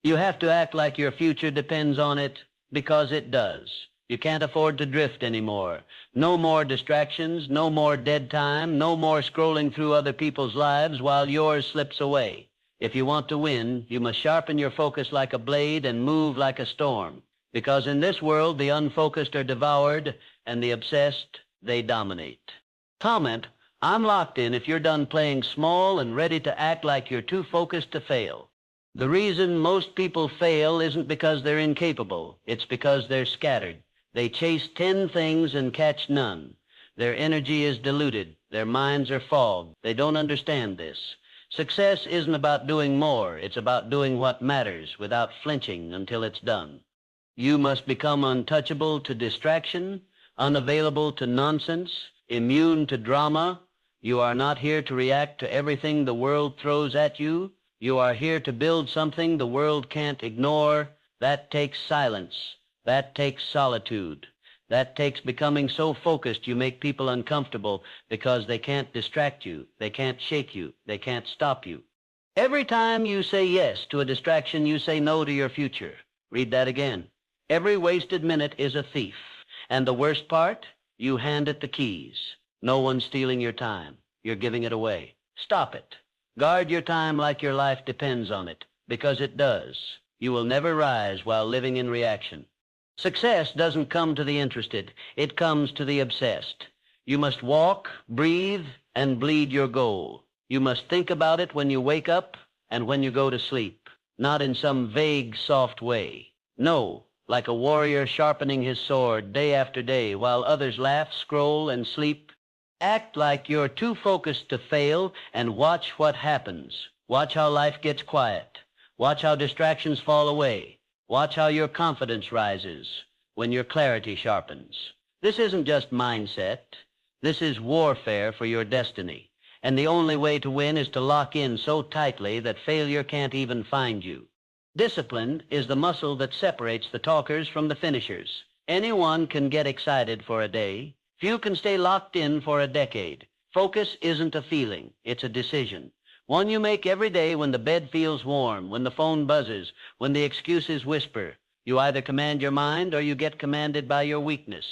You have to act like your future depends on it, because it does. You can't afford to drift anymore. No more distractions, no more dead time, no more scrolling through other people's lives while yours slips away. If you want to win, you must sharpen your focus like a blade and move like a storm. Because in this world, the unfocused are devoured, and the obsessed, they dominate. Comment, I'm locked in if you're done playing small and ready to act like you're too focused to fail. The reason most people fail isn't because they're incapable. It's because they're scattered. They chase 10 things and catch none. Their energy is diluted. Their minds are fogged. They don't understand this. Success isn't about doing more. It's about doing what matters without flinching until it's done. You must become untouchable to distraction, unavailable to nonsense, immune to drama. You are not here to react to everything the world throws at you. You are here to build something the world can't ignore. That takes silence. That takes solitude. That takes becoming so focused you make people uncomfortable because they can't distract you. They can't shake you. They can't stop you. Every time you say yes to a distraction, you say no to your future. Read that again. Every wasted minute is a thief. And the worst part, you hand it the keys. No one's stealing your time. You're giving it away. Stop it. Guard your time like your life depends on it, because it does. You will never rise while living in reaction. Success doesn't come to the interested. It comes to the obsessed. You must walk, breathe, and bleed your goal. You must think about it when you wake up and when you go to sleep, not in some vague, soft way. No, like a warrior sharpening his sword day after day while others laugh, scroll, and sleep. Act like you're too focused to fail and watch what happens. Watch how life gets quiet. Watch how distractions fall away. Watch how your confidence rises when your clarity sharpens. This isn't just mindset. This is warfare for your destiny. And the only way to win is to lock in so tightly that failure can't even find you. Discipline is the muscle that separates the talkers from the finishers. Anyone can get excited for a day. Few can stay locked in for a decade. Focus isn't a feeling, it's a decision. One you make every day when the bed feels warm, when the phone buzzes, when the excuses whisper. You either command your mind or you get commanded by your weakness.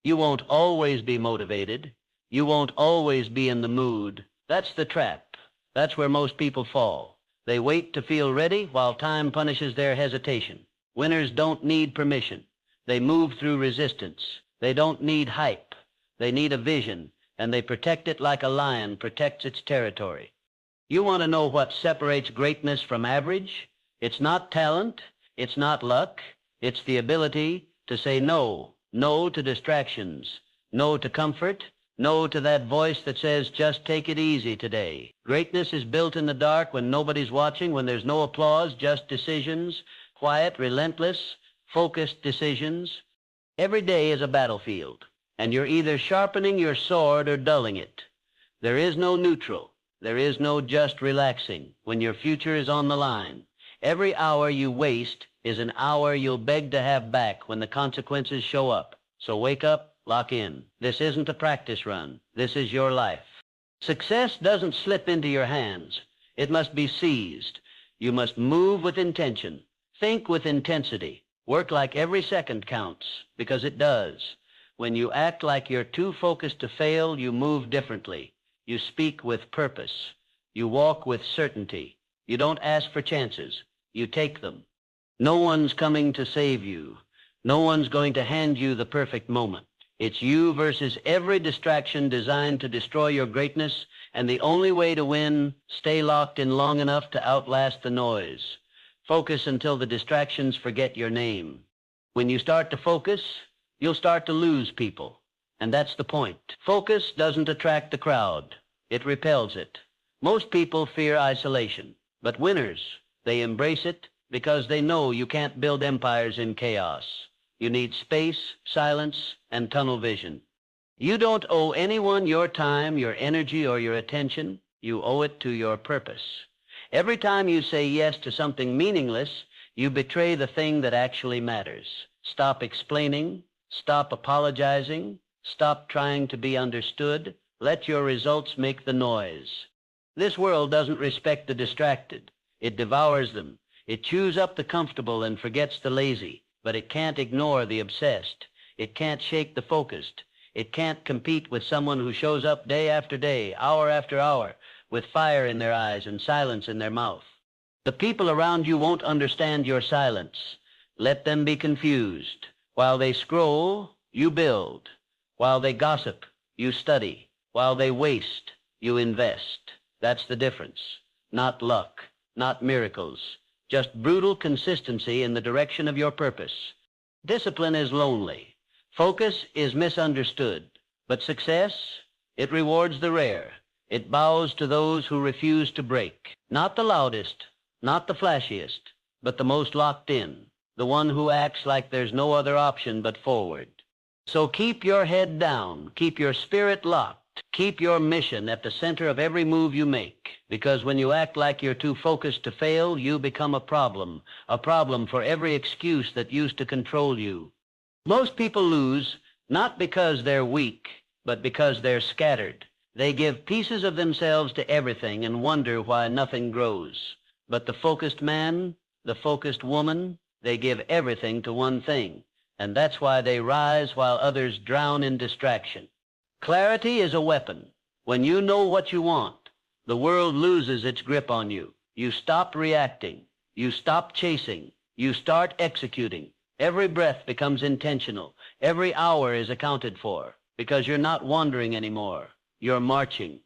You won't always be motivated. You won't always be in the mood. That's the trap. That's where most people fall. They wait to feel ready while time punishes their hesitation. Winners don't need permission. They move through resistance. They don't need hype. They need a vision, and they protect it like a lion protects its territory. You want to know what separates greatness from average? It's not talent. It's not luck. It's the ability to say no. No to distractions. No to comfort. No to that voice that says, just take it easy today. Greatness is built in the dark when nobody's watching, when there's no applause, just decisions. Quiet, relentless, focused decisions. Every day is a battlefield, and you're either sharpening your sword or dulling it. There is no neutral. There is no just relaxing when your future is on the line. Every hour you waste is an hour you'll beg to have back when the consequences show up. So wake up, lock in. This isn't a practice run. This is your life. Success doesn't slip into your hands. It must be seized. You must move with intention. Think with intensity. Work like every second counts, because it does. When you act like you're too focused to fail, you move differently. You speak with purpose. You walk with certainty. You don't ask for chances. You take them. No one's coming to save you. No one's going to hand you the perfect moment. It's you versus every distraction designed to destroy your greatness, and the only way to win, stay locked in long enough to outlast the noise. Focus until the distractions forget your name. When you start to focus, you'll start to lose people. And that's the point. Focus doesn't attract the crowd. It repels it. Most people fear isolation, but winners, they embrace it because they know you can't build empires in chaos. You need space, silence, and tunnel vision. You don't owe anyone your time, your energy, or your attention. You owe it to your purpose. Every time you say yes to something meaningless, you betray the thing that actually matters. Stop explaining. Stop apologizing. Stop trying to be understood. Let your results make the noise. This world doesn't respect the distracted. It devours them. It chews up the comfortable and forgets the lazy, but it can't ignore the obsessed. It can't shake the focused. It can't compete with someone who shows up day after day, hour after hour, with fire in their eyes and silence in their mouth. The people around you won't understand your silence. Let them be confused. While they scroll, you build. While they gossip, you study. While they waste, you invest. That's the difference. Not luck, not miracles, just brutal consistency in the direction of your purpose. Discipline is lonely. Focus is misunderstood. But success, it rewards the rare. It bows to those who refuse to break. Not the loudest, not the flashiest, but the most locked in, the one who acts like there's no other option but forward. So keep your head down, keep your spirit locked, keep your mission at the center of every move you make, because when you act like you're too focused to fail, you become a problem for every excuse that used to control you. Most people lose not because they're weak, but because they're scattered. They give pieces of themselves to everything and wonder why nothing grows. But the focused man, the focused woman, they give everything to one thing, and that's why they rise while others drown in distraction. Clarity is a weapon. When you know what you want, the world loses its grip on you. You stop reacting. You stop chasing. You start executing. Every breath becomes intentional. Every hour is accounted for, because you're not wandering anymore. You're marching.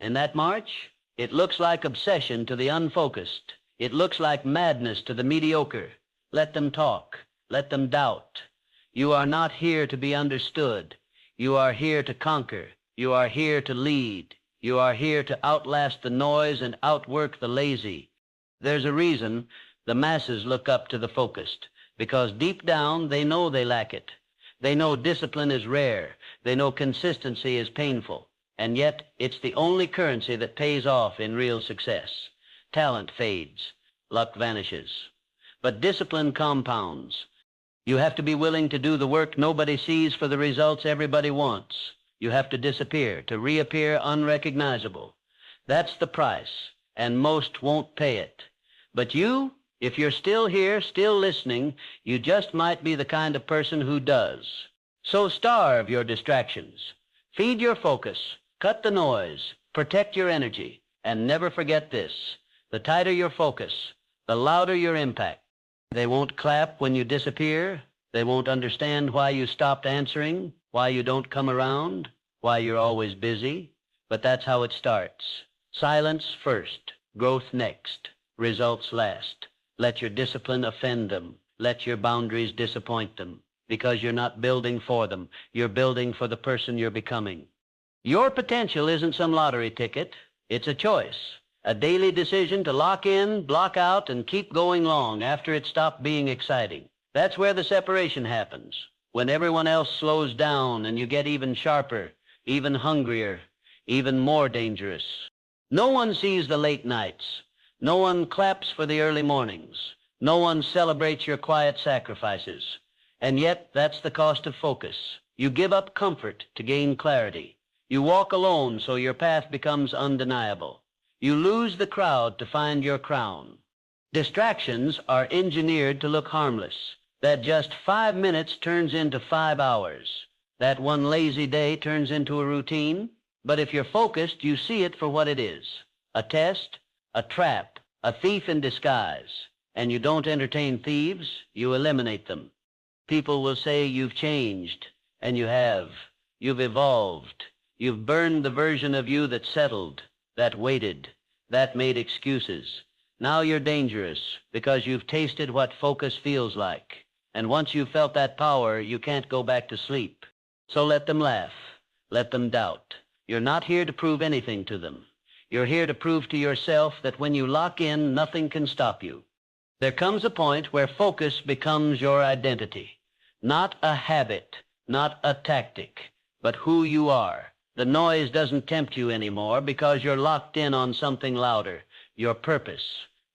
And that march, it looks like obsession to the unfocused. It looks like madness to the mediocre. Let them talk. Let them doubt. You are not here to be understood. You are here to conquer. You are here to lead. You are here to outlast the noise and outwork the lazy. There's a reason the masses look up to the focused, because deep down they know they lack it. They know discipline is rare. They know consistency is painful. And yet it's the only currency that pays off in real success. Talent fades. Luck vanishes. But discipline compounds. You have to be willing to do the work nobody sees for the results everybody wants. You have to disappear, to reappear unrecognizable. That's the price, and most won't pay it. But you, if you're still here, still listening, you just might be the kind of person who does. So starve your distractions. Feed your focus. Cut the noise. Protect your energy. And never forget this. The tighter your focus, the louder your impact. They won't clap when you disappear. They won't understand why you stopped answering, why you don't come around, why you're always busy. But that's how it starts. Silence first, growth next, results last. Let your discipline offend them. Let your boundaries disappoint them. Because you're not building for them. You're building for the person you're becoming. Your potential isn't some lottery ticket. It's a choice. A daily decision to lock in, block out, and keep going long after it stopped being exciting. That's where the separation happens, when everyone else slows down and you get even sharper, even hungrier, even more dangerous. No one sees the late nights. No one claps for the early mornings. No one celebrates your quiet sacrifices. And yet, that's the cost of focus. You give up comfort to gain clarity. You walk alone so your path becomes undeniable. You lose the crowd to find your crown. Distractions are engineered to look harmless. That just 5 minutes turns into 5 hours. That one lazy day turns into a routine. But if you're focused, you see it for what it is. A test, a trap, a thief in disguise. And you don't entertain thieves, you eliminate them. People will say you've changed, and you have. You've evolved. You've burned the version of you that settled, that waited, that made excuses. Now you're dangerous because you've tasted what focus feels like. And once you've felt that power, you can't go back to sleep. So let them laugh. Let them doubt. You're not here to prove anything to them. You're here to prove to yourself that when you lock in, nothing can stop you. There comes a point where focus becomes your identity. Not a habit, not a tactic, but who you are. The noise doesn't tempt you anymore because you're locked in on something louder, your purpose.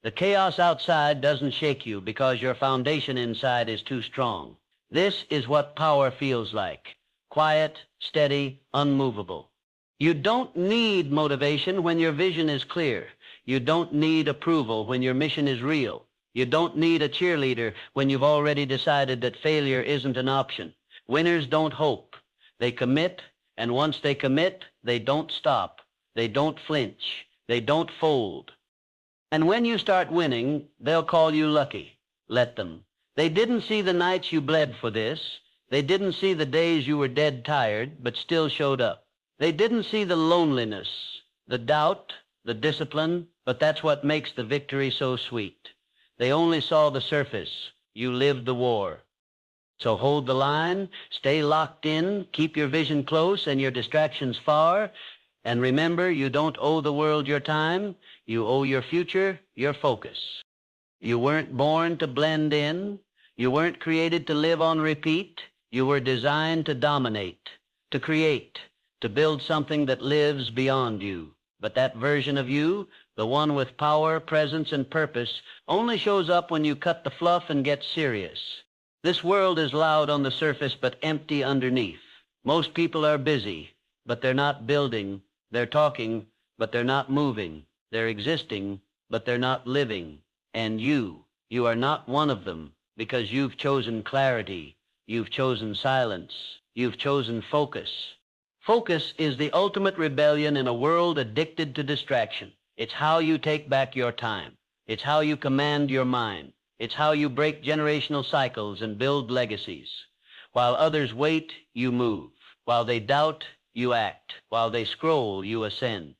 The chaos outside doesn't shake you because your foundation inside is too strong. This is what power feels like. Quiet, steady, unmovable. You don't need motivation when your vision is clear. You don't need approval when your mission is real. You don't need a cheerleader when you've already decided that failure isn't an option. Winners don't hope. They commit, and once they commit, they don't stop. They don't flinch. They don't fold. And when you start winning, they'll call you lucky. Let them. They didn't see the nights you bled for this. They didn't see the days you were dead tired, but still showed up. They didn't see the loneliness, the doubt, the discipline, but that's what makes the victory so sweet. They only saw the surface. You lived the war. So hold the line, stay locked in, keep your vision close and your distractions far, and remember, you don't owe the world your time. You owe your future your focus. You weren't born to blend in. You weren't created to live on repeat. You were designed to dominate, to create, to build something that lives beyond you. But that version of you, the one with power, presence, and purpose, only shows up when you cut the fluff and get serious. This world is loud on the surface but empty underneath. Most people are busy, but they're not building. They're talking, but they're not moving. They're existing, but they're not living. And you are not one of them because you've chosen clarity. You've chosen silence. You've chosen focus. Focus is the ultimate rebellion in a world addicted to distraction. It's how you take back your time. It's how you command your mind. It's how you break generational cycles and build legacies. While others wait, you move. While they doubt, you act. While they scroll, you ascend.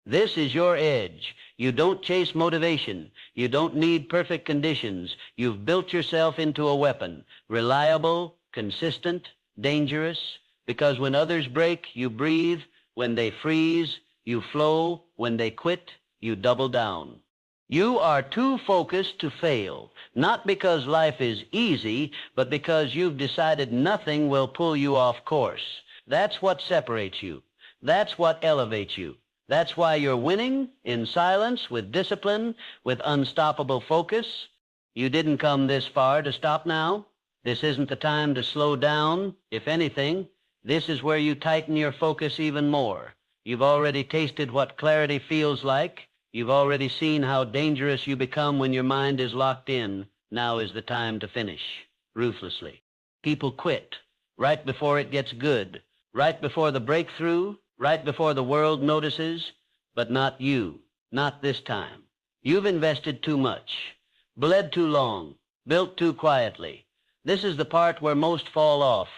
This is your edge. You don't chase motivation. You don't need perfect conditions. You've built yourself into a weapon. Reliable, consistent, dangerous. Because when others break, you breathe. When they freeze, you flow. When they quit, you double down. You are too focused to fail, not because life is easy, but because you've decided nothing will pull you off course. That's what separates you. That's what elevates you. That's why you're winning in silence, with discipline, with unstoppable focus. You didn't come this far to stop now. This isn't the time to slow down. If anything, this is where you tighten your focus even more. You've already tasted what clarity feels like. You've already seen how dangerous you become when your mind is locked in. Now is the time to finish, ruthlessly. People quit right before it gets good, right before the breakthrough, right before the world notices, but not you, not this time. You've invested too much, bled too long, built too quietly. This is the part where most fall off,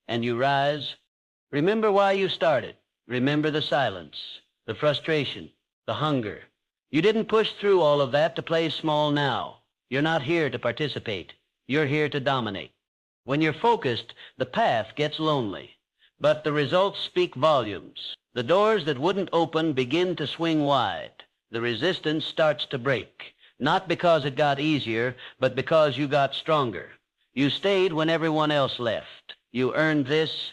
and you rise. Remember why you started. Remember the silence, the frustration, the hunger. You didn't push through all of that to play small now. You're not here to participate. You're here to dominate. When you're focused, the path gets lonely, but the results speak volumes. The doors that wouldn't open begin to swing wide. The resistance starts to break, not because it got easier, but because you got stronger. You stayed when everyone else left. You earned this.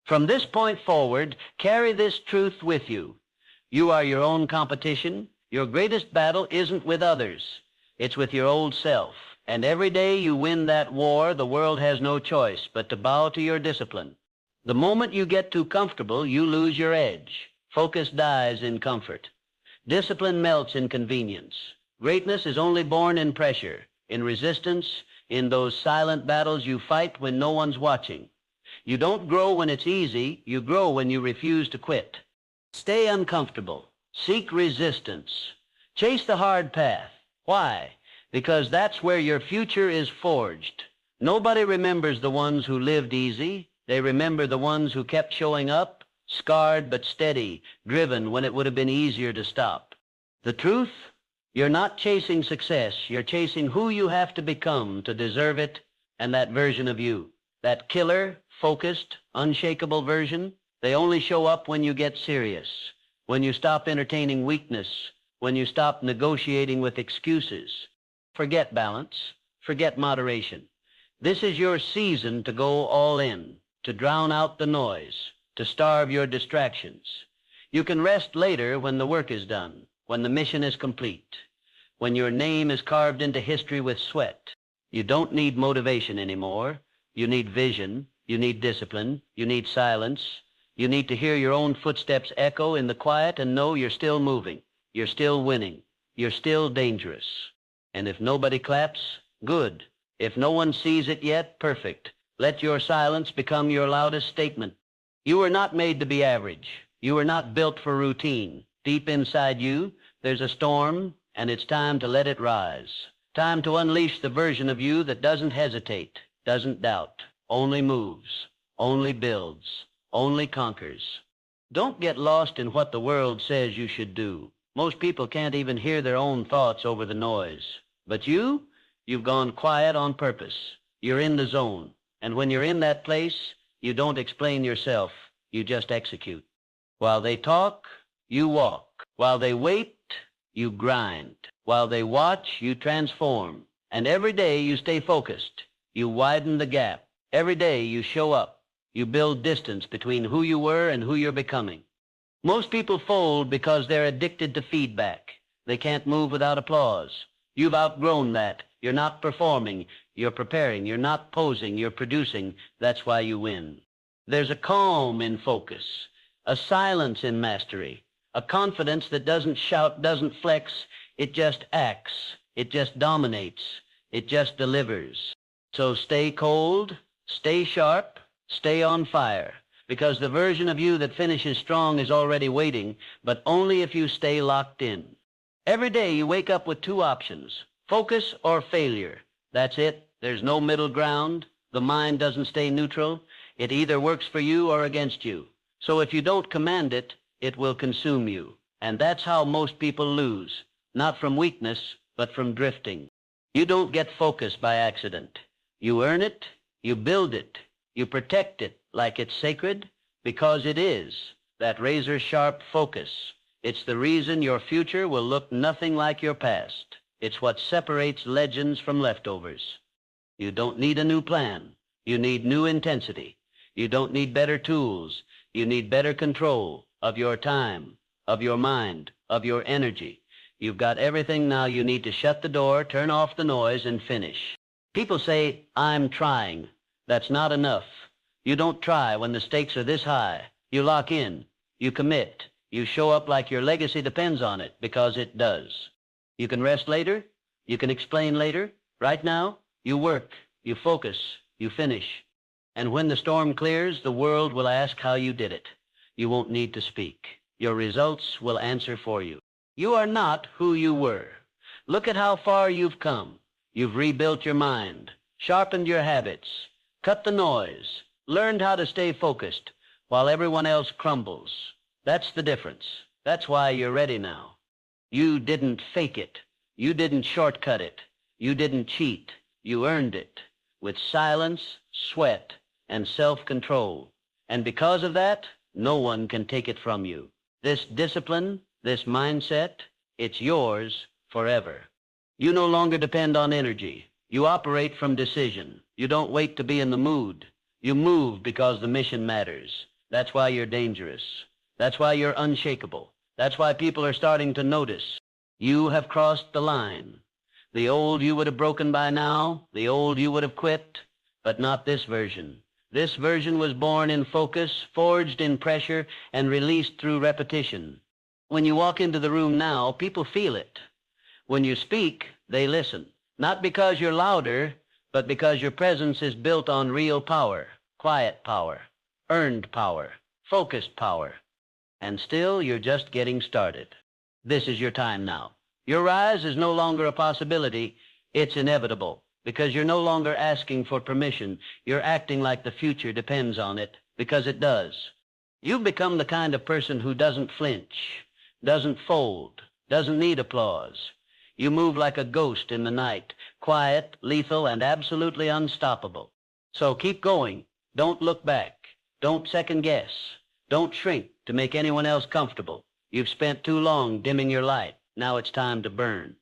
From this point forward, carry this truth with you. You are your own competition. Your greatest battle isn't with others. It's with your old self. And every day you win that war, the world has no choice but to bow to your discipline. The moment you get too comfortable, you lose your edge. Focus dies in comfort. Discipline melts in convenience. Greatness is only born in pressure, in resistance, in those silent battles you fight when no one's watching. You don't grow when it's easy. You grow when you refuse to quit. Stay uncomfortable. Seek resistance. Chase the hard path. Why? Because that's where your future is forged. Nobody remembers the ones who lived easy. They remember the ones who kept showing up, scarred but steady, driven when it would have been easier to stop. The truth? You're not chasing success. You're chasing who you have to become to deserve it, and that version of you. That killer, focused, unshakable version, they only show up when you get serious. When you stop entertaining weakness, when you stop negotiating with excuses. Forget balance, forget moderation. This is your season to go all in, to drown out the noise, to starve your distractions. You can rest later when the work is done, when the mission is complete, when your name is carved into history with sweat. You don't need motivation anymore. You need vision. You need discipline. You need silence. You need to hear your own footsteps echo in the quiet and know you're still moving. You're still winning. You're still dangerous. And if nobody claps, good. If no one sees it yet, perfect. Let your silence become your loudest statement. You were not made to be average. You were not built for routine. Deep inside you, there's a storm, and it's time to let it rise. Time to unleash the version of you that doesn't hesitate, doesn't doubt, only moves, only builds, only conquers. Don't get lost in what the world says you should do. Most people can't even hear their own thoughts over the noise. But you've gone quiet on purpose. You're in the zone. And when you're in that place, you don't explain yourself. You just execute. While they talk, you walk. While they wait, you grind. While they watch, you transform. And every day you stay focused. You widen the gap. Every day you show up. You build distance between who you were and who you're becoming. Most people fold because they're addicted to feedback. They can't move without applause. You've outgrown that. You're not performing. You're preparing. You're not posing. You're producing. That's why you win. There's a calm in focus, a silence in mastery, a confidence that doesn't shout, doesn't flex. It just acts. It just dominates. It just delivers. So stay cold, stay sharp, stay on fire, because the version of you that finishes strong is already waiting, but only if you stay locked in. Every day you wake up with two options, focus or failure. That's it. There's no middle ground. The mind doesn't stay neutral. It either works for you or against you. So if you don't command it, it will consume you. And that's how most people lose, not from weakness, but from drifting. You don't get focus by accident. You earn it, you build it, you protect it like it's sacred, because it is, that razor-sharp focus. It's the reason your future will look nothing like your past. It's what separates legends from leftovers. You don't need a new plan. You need new intensity. You don't need better tools. You need better control of your time, of your mind, of your energy. You've got everything now. You need to shut the door, turn off the noise, and finish. People say, I'm trying. That's not enough. You don't try when the stakes are this high. You lock in. You commit. You show up like your legacy depends on it, because it does. You can rest later. You can explain later. Right now, you work. You focus. You finish. And when the storm clears, the world will ask how you did it. You won't need to speak. Your results will answer for you. You are not who you were. Look at how far you've come. You've rebuilt your mind, sharpened your habits, cut the noise, learned how to stay focused while everyone else crumbles. That's the difference. That's why you're ready now. You didn't fake it. You didn't shortcut it. You didn't cheat. You earned it with silence, sweat, and self-control. And because of that, no one can take it from you. This discipline, this mindset, it's yours forever. You no longer depend on energy. You operate from decision. You don't wait to be in the mood. You move because the mission matters. That's why you're dangerous. That's why you're unshakable. That's why people are starting to notice. You have crossed the line. The old you would have broken by now, the old you would have quit, but not this version. This version was born in focus, forged in pressure, and released through repetition. When you walk into the room now, people feel it. When you speak, they listen. Not because you're louder, but because your presence is built on real power, quiet power, earned power, focused power. And still, you're just getting started. This is your time now. Your rise is no longer a possibility. It's inevitable, because you're no longer asking for permission. You're acting like the future depends on it, because it does. You've become the kind of person who doesn't flinch, doesn't fold, doesn't need applause. You move like a ghost in the night, quiet, lethal, and absolutely unstoppable. So keep going. Don't look back. Don't second guess. Don't shrink to make anyone else comfortable. You've spent too long dimming your light. Now it's time to burn.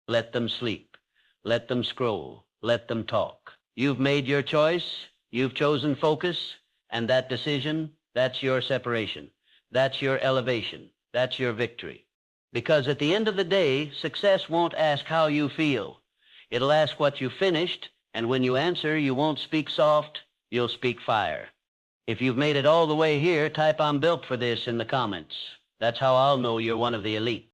Let them sleep. Let them scroll. Let them talk. You've made your choice. You've chosen focus. And that decision, that's your separation. That's your elevation. That's your victory. Because at the end of the day, success won't ask how you feel. It'll ask what you finished, and when you answer, you won't speak soft, you'll speak fire. If you've made it all the way here, type "I'm built for this" in the comments. That's how I'll know you're one of the elite.